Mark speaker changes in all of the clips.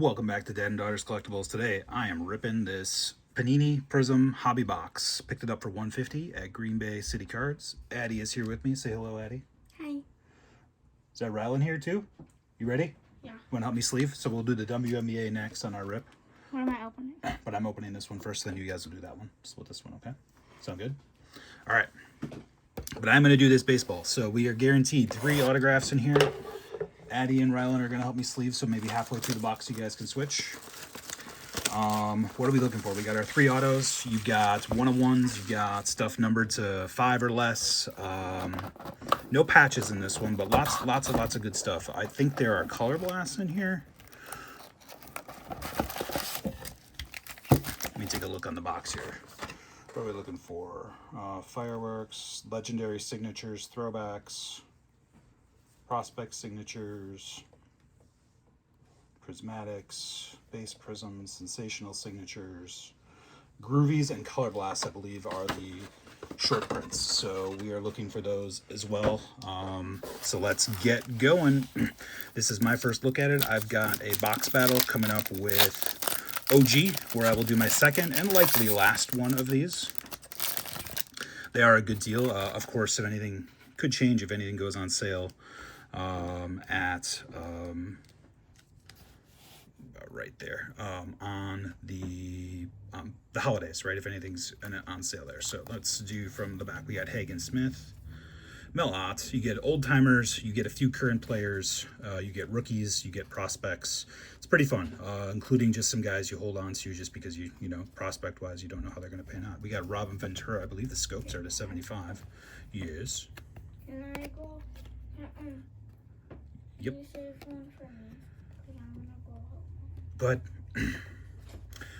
Speaker 1: Welcome back to Dad and Daughters Collectibles. Today I am ripping this Panini Prizm Hobby Box. Picked it up for $150 at Green Bay City Cards. Addie is here with me. Say hello, Addie.
Speaker 2: Hi.
Speaker 1: Is that Rylan here too? You ready?
Speaker 2: Yeah.
Speaker 1: Want to help me sleeve? So we'll do the WNBA next on our rip.
Speaker 2: What am I opening?
Speaker 1: But I'm opening this one first, then you guys will do that one. Split this one, okay? Sound good? All right. But I'm going to do this baseball. So we are guaranteed 3 autographs in here. Addie and Rylan are going to help me sleeve, so maybe halfway through the box you guys can switch. What are we looking for? We got our 3 autos. You've got 1-of-1s. You've got stuff numbered to 5 or less. No patches in this one, but lots of good stuff. I think there are color blasts in here. Let me take a look on the box here. What are we looking for? Fireworks, legendary signatures, throwbacks, prospect signatures, prismatics, base prisms, sensational signatures, groovies, and color blasts, I believe, are the short prints. So we are looking for those as well. So let's get going. This is my first look at it. I've got a box battle coming up with OG, where I will do my second and likely last one of these. They are a good deal. Of course, if anything could change, if anything goes on sale at right there on the holidays, right? If anything's on sale there. So let's do from the back. We got Hagen Smith, Mel Ott. You get old timers, you get a few current players, you get rookies, you get prospects. It's pretty fun, including just some guys you hold on to just because you know, prospect wise, you don't know how they're going to pan out. We got Robin Ventura. I believe the scopes are to 75 years.
Speaker 2: Can I go?
Speaker 1: Yep.
Speaker 2: Can you save one for me? 'Cause I'm gonna go home.
Speaker 1: Go ahead.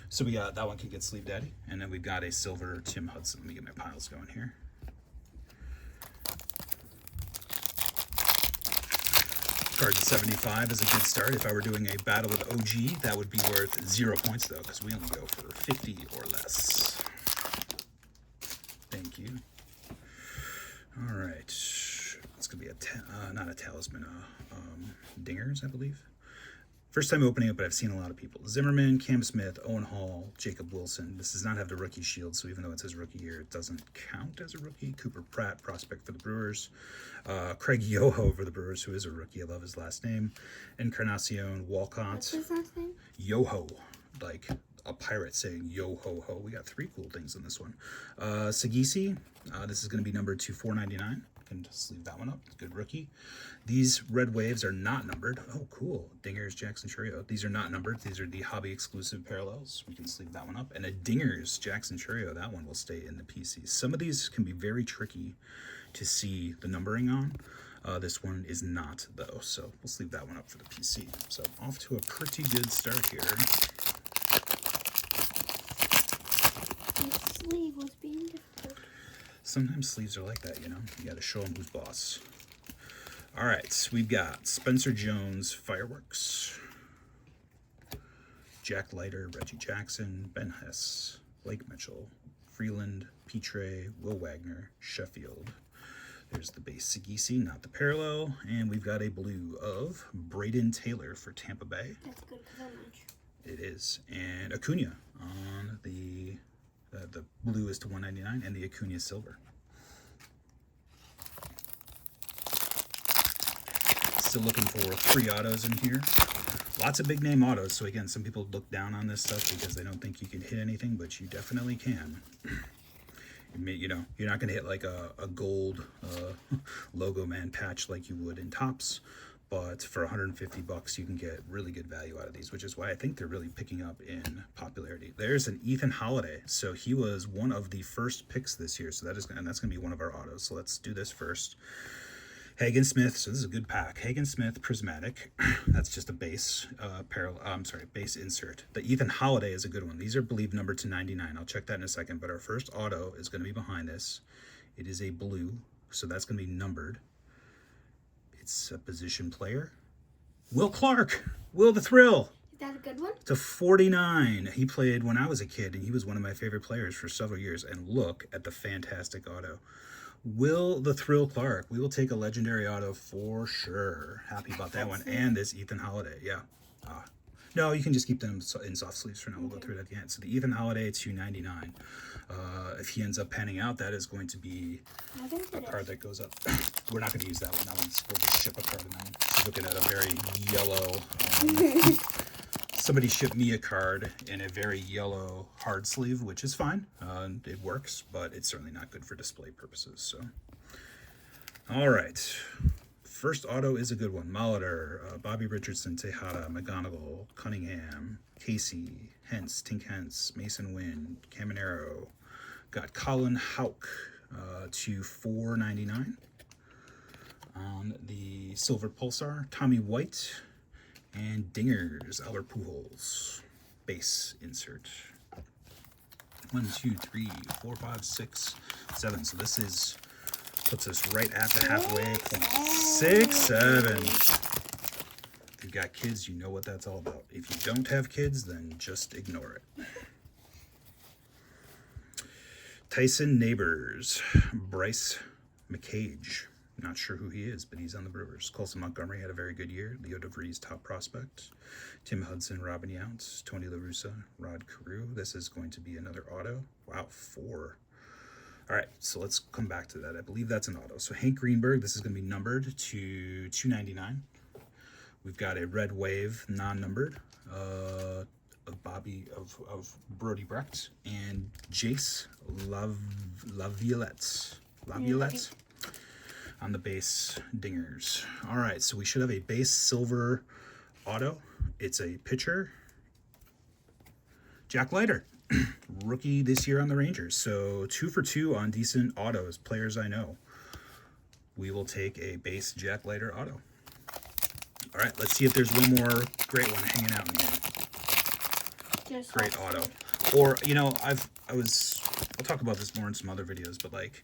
Speaker 1: So we got that one can get sleeve daddy, and then we've got a silver Tim Hudson. Let me get my piles going here. Card to 75 is a good start. If I were doing a battle with OG, that would be worth 0 points though, because we only go for 50 or less. Thank you. All right, it's gonna be a not a talisman, dingers, I believe. First time opening it, but I've seen a lot of people. Zimmerman, Cam Smith, Owen Hall, Jacob Wilson. This does not have the rookie shield, so even though it says rookie here, it doesn't count as a rookie. Cooper Pratt, prospect for the Brewers. Craig Yoho for the Brewers, who is a rookie. I love his last name. Encarnacion Walcott.
Speaker 2: What's his last name?
Speaker 1: Yoho, like a pirate saying yo ho ho. We got 3 cool things in this one. Sagisi, this is going to be numbered to 499. Can just leave that one up. Good rookie. These red waves are not numbered. Oh, cool. Dingers, Jackson Churio. These are not numbered. These are the hobby exclusive parallels. We can sleeve that one up. And a Dingers, Jackson Churio. That one will stay in the PC. Some of these can be very tricky to see the numbering on. This one is not, though. So we'll sleeve that one up for the PC. So off to a pretty good start here.
Speaker 2: The sleeve was being difficult.
Speaker 1: Sometimes sleeves are like that, you know? You got to show them who's boss. All right, we've got Spencer Jones, Fireworks, Jack Leiter, Reggie Jackson, Ben Hess, Blake Mitchell, Freeland, Petre, Will Wagner, Sheffield. There's the base Sagisi, not the parallel. And we've got a blue of Braden Taylor for Tampa Bay.
Speaker 2: That's good because I'm not sure.
Speaker 1: It is. And Acuna on the blue is to 199 and the Acuna silver. Still looking for 3 autos in here. Lots of big name autos. So again, some people look down on this stuff because they don't think you can hit anything, but you definitely can. You know, you're not going to hit like a gold logo man patch like you would in Topps, but for 150 bucks you can get really good value out of these, which is why I think they're really picking up in popularity. There's an Ethan Holiday. So he was one of the first picks this year. So that's going to be one of our autos. So let's do this first. Hagen Smith, so this is a good pack. Hagen Smith, Prismatic. That's just a base base insert. The Ethan Holiday is a good one. These are, believe, numbered to 99. I'll check that in a second, but our first auto is going to be behind this. It is a blue, so that's going to be numbered. It's a position player. Will Clark, Will the Thrill.
Speaker 2: Is that a good one?
Speaker 1: To 49. He played when I was a kid, and he was one of my favorite players for several years. And look at the fantastic auto. Will the Thrill Clark. We will take a legendary auto for sure. Happy about that one. And this Ethan Holiday. Yeah. No, you can just keep them in soft sleeves for now. We'll go through it at the end. So the Ethan Holiday, $2.99. If he ends up panning out, that is going to be a card that goes up. We're not going to use that one. That one's, we'll just ship a card in that one. Looking at a very yellow. Somebody shipped me a card in a very yellow hard sleeve, which is fine. It works, but it's certainly not good for display purposes. So, all right. First auto is a good one. Molitor, Bobby Richardson, Tejada, McGonigal, Cunningham, Casey, Hentz, Tink Hentz, Mason Wynn, Caminero. Got Colin Houck to $4.99. On the Silver Pulsar, Tommy White, and Dingers, Albert Pujols. Base insert. 1, 2, 3, 4, 5, 6, 7. So this is puts us right at the halfway point. 6, 7. If you've got kids, you know what that's all about. If you don't have kids, then just ignore it. Tyson Neighbors, Bryce McCage. Not sure who he is, but he's on the Brewers. Colson Montgomery had a very good year. Leo DeVries, top prospect. Tim Hudson, Robin Yount, Tony La Russa, Rod Carew. This is going to be another auto. Wow, 4. All right, so let's come back to that. I believe that's an auto. So Hank Greenberg, this is going to be numbered to $2.99. We've got a Red Wave, non-numbered, of Brody Brecht, and Jace Laviolette on the base Dingers. All right, so we should have a base silver auto. It's a pitcher, Jack Leiter. Rookie this year on the Rangers. So 2 for 2 on decent autos, players I know. We will take a base Jack Leiter auto. All right, let's see if there's one more great one hanging out in here. Great auto. Or, you know, I'll talk about this more in some other videos, but like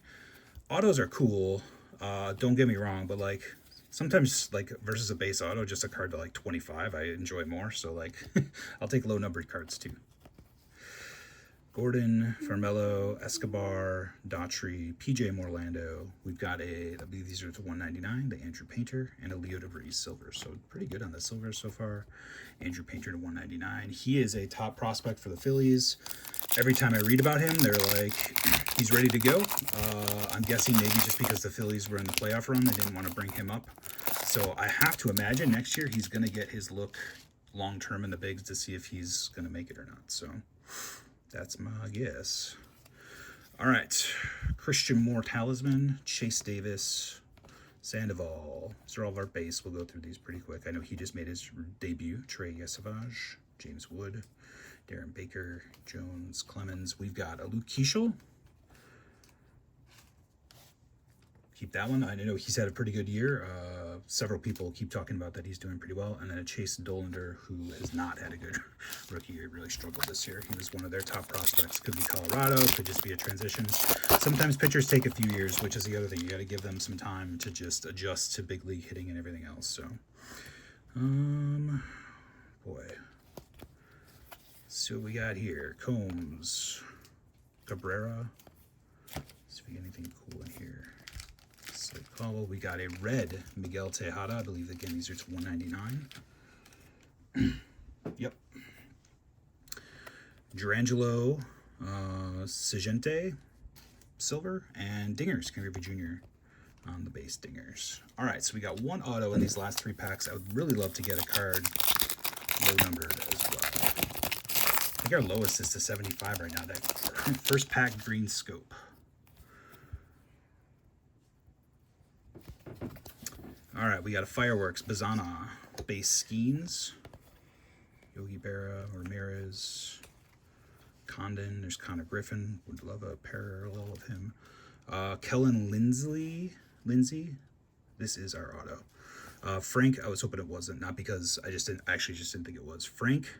Speaker 1: autos are cool. Don't get me wrong, but like sometimes like versus a base auto, just a card to like 25, I enjoy more. So like I'll take low numbered cards too. Gordon, Farmelo, Escobar, Daughtry, PJ Morlando. We've got I believe these are to $1.99, the Andrew Painter, and a Leo DeVries silver. So pretty good on the silver so far. Andrew Painter to $1.99. He is a top prospect for the Phillies. Every time I read about him, they're like, he's ready to go. I'm guessing maybe just because the Phillies were in the playoff run, they didn't want to bring him up. So I have to imagine next year he's going to get his look long-term in the bigs to see if he's going to make it or not. So that's my guess. All right. Christian Moore Talisman, Chase Davis, Sandoval. These are all of our base. We'll go through these pretty quick. I know he just made his debut. Trey Yesavage, James Wood, Darren Baker, Jones, Clemens. We've got a Luke Keeschel. Keep that one. I know he's had a pretty good year. Several people keep talking about that he's doing pretty well. And then a Chase Dollander, who has not had a good rookie year, really struggled this year. He was one of their top prospects. Could be Colorado, could just be a transition. Sometimes pitchers take a few years, which is the other thing. You got to give them some time to just adjust to big league hitting and everything else. So, boy. See what we got here. Combs, Cabrera. See if we get anything cool in here. Call. We got a red Miguel Tejada. I believe again these are to $1.99. Yep. Durangelo, Sagente, silver, and Dingers, Ken Griffey Jr. on the base Dingers. All right, so we got one auto in these last 3 packs. I would really love to get a card low numbered as well. I think our lowest is to 75 right now. That first pack green scope. All right, we got a Fireworks, Bazana, base Skeens, Yogi Berra, Ramirez, Condon, there's Connor Griffin, would love a parallel of him. Kellen Lindsay, this is our auto. Frank, I was hoping it wasn't, not because I just didn't think it was. Frank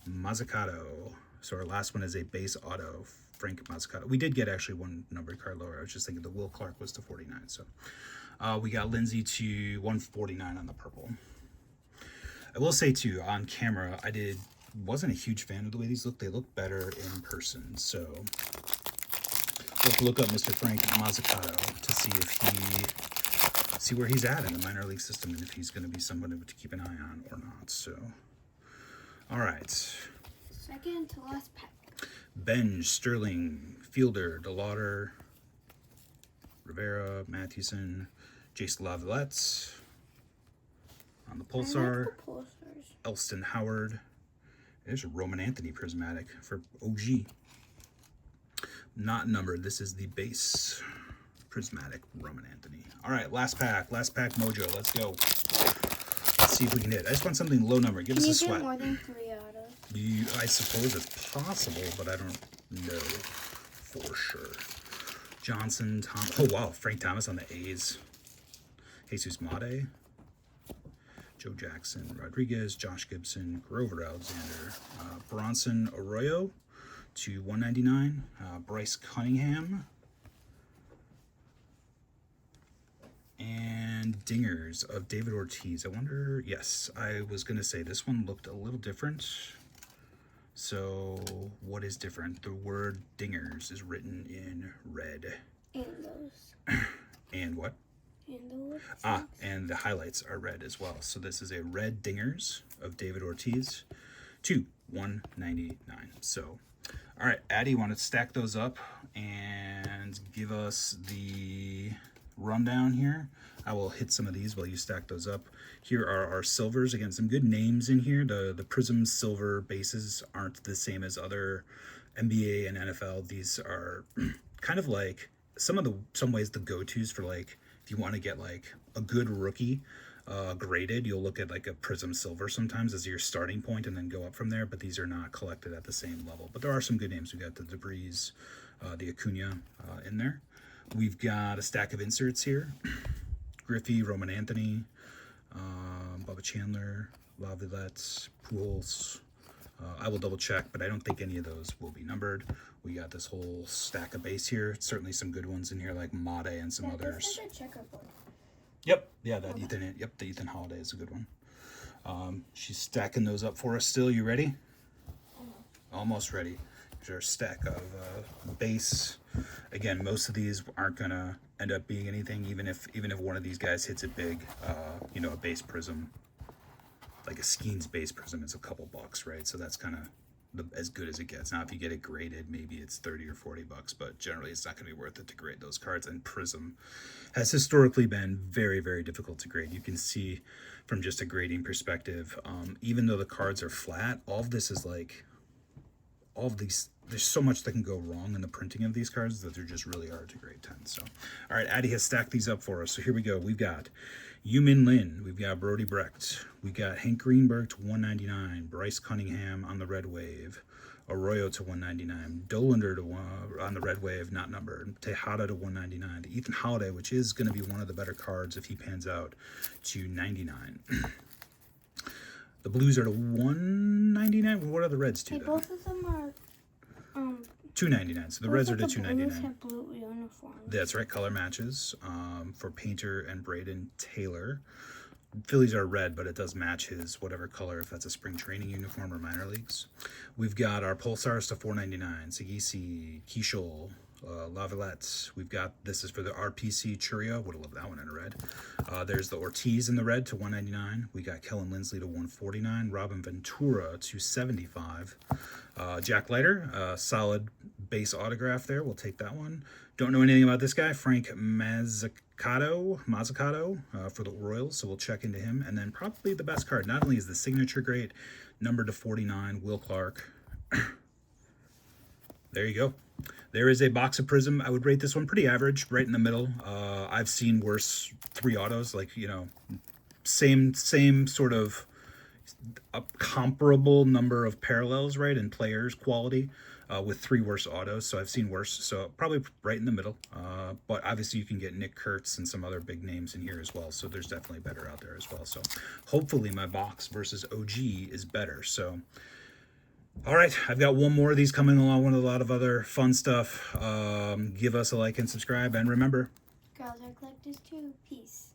Speaker 1: Mazzucato, so our last one is a base auto, Frank Mazzucato. We did get actually one numbered card lower. I was just thinking the Will Clark was to 49, so. We got Lindsay to 149 on the purple. I will say too, on camera, wasn't a huge fan of the way these look. They look better in person. So we'll have to look up Mr. Frank Mazzucato to see where he's at in the minor league system and if he's going to be someone to keep an eye on or not. So All right.
Speaker 2: Second to last pack.
Speaker 1: Benj, Sterling, Fielder, DeLauder, Rivera, Mathewson, Jace Lavalette. On the Pulsar,
Speaker 2: I like the Pulsars.
Speaker 1: Elston Howard. There's a Roman Anthony prismatic for OG. Not numbered. This is the base prismatic Roman Anthony. All right, last pack mojo. Let's go. Let's see if we can hit. I just want something low number. Give us a sweat.
Speaker 2: Can you do more than 3 autos?
Speaker 1: I suppose it's possible, but I don't know for sure. Johnson, Tom. Oh wow, Frank Thomas on the A's. Jesus Mate. Joe Jackson, Rodriguez, Josh Gibson, Grover Alexander, Bronson Arroyo to 199, Bryce Cunningham, and dingers of David Ortiz. I wonder, yes, I was going to say this one looked a little different. So what is different? The word dingers is written in red.
Speaker 2: And those.
Speaker 1: And what?
Speaker 2: And the
Speaker 1: And the highlights are red as well. So this is a red dingers of David Ortiz to 199. So, all right, Addie, want to stack those up and give us the rundown here? I will hit some of these while you stack those up. Here are our silvers. Again, some good names in here. The Prizm silver bases aren't the same as other NBA and NFL. These are kind of like some ways the go-tos for like, if you want to get like a good rookie graded, you'll look at like a Prizm Silver sometimes as your starting point and then go up from there, but these are not collected at the same level. But there are some good names. We've got the Debris, the Acuna in there. We've got a stack of inserts here. Griffey, Roman Anthony, Bubba Chandler, Lavalette, Pujols. I will double check, but I don't think any of those will be numbered. We got this whole stack of base here. Certainly some good ones in here like Mate and some others.
Speaker 2: This is a checkerboard.
Speaker 1: Yep. Yeah, that Ethan. Yep, the Ethan Holiday is a good one. She's stacking those up for us still. You ready? Almost ready. Here's our stack of base. Again, most of these aren't gonna end up being anything, even if one of these guys hits it big. You know, a base Prizm, like a Skeens base Prizm, is a couple bucks, right? So that's kind of as good as it gets. Now, if you get it graded, maybe it's 30 or 40 bucks, but generally it's not going to be worth it to grade those cards. And Prizm has historically been very, very difficult to grade. You can see from just a grading perspective, even though the cards are flat, all of this is like, all of these, there's so much that can go wrong in the printing of these cards that they're just really hard to grade 10. So, all right, Addie has stacked these up for us. So here we go. We've got Yu-Min Lin, we've got Brody Brecht, we got Hank Greenberg to 199, Bryce Cunningham on the Red Wave, Arroyo to 199, Dollander to on the Red Wave, not numbered, Tejada to 199, the Ethan Holiday, which is going to be one of the better cards if he pans out, to 99. The Blues are to 199. What are the Reds to?
Speaker 2: Hey, both of them are
Speaker 1: 299. So the Reds are to 299.
Speaker 2: Have blue uniforms.
Speaker 1: That's right, color matches for Painter and Braden Taylor. Phillies are red, but it does match his whatever color, if that's a spring training uniform or minor leagues. We've got our Pulsars to 499. Sagisi, Keishel, Lavalette. We've got, this is for the RPC Churio. Would have loved that one in a red. There's the Ortiz in the red to 199. We got Kellen Lindsley to 149. Robin Ventura to 75. Jack Leiter, solid base autograph there. We'll take that one. Don't know anything about this guy. Frank Mazzucato for the Royals, so we'll check into him. And then probably the best card, not only is the signature great, numbered to 49, Will Clark. There you go. There is a box of Prizm. I would rate this one pretty average, right in the middle. I've seen worse 3 autos, like, you know, same sort of a comparable number of parallels, right, in players quality with 3 worse autos. So I've seen worse. So probably right in the middle. But obviously you can get Nick Kurtz and some other big names in here as well. So there's definitely better out there as well. So hopefully my box versus OG is better. So all right, I've got one more of these coming along with a lot of other fun stuff. Give us a like and subscribe, and remember,
Speaker 2: Girls are collectors too. Peace.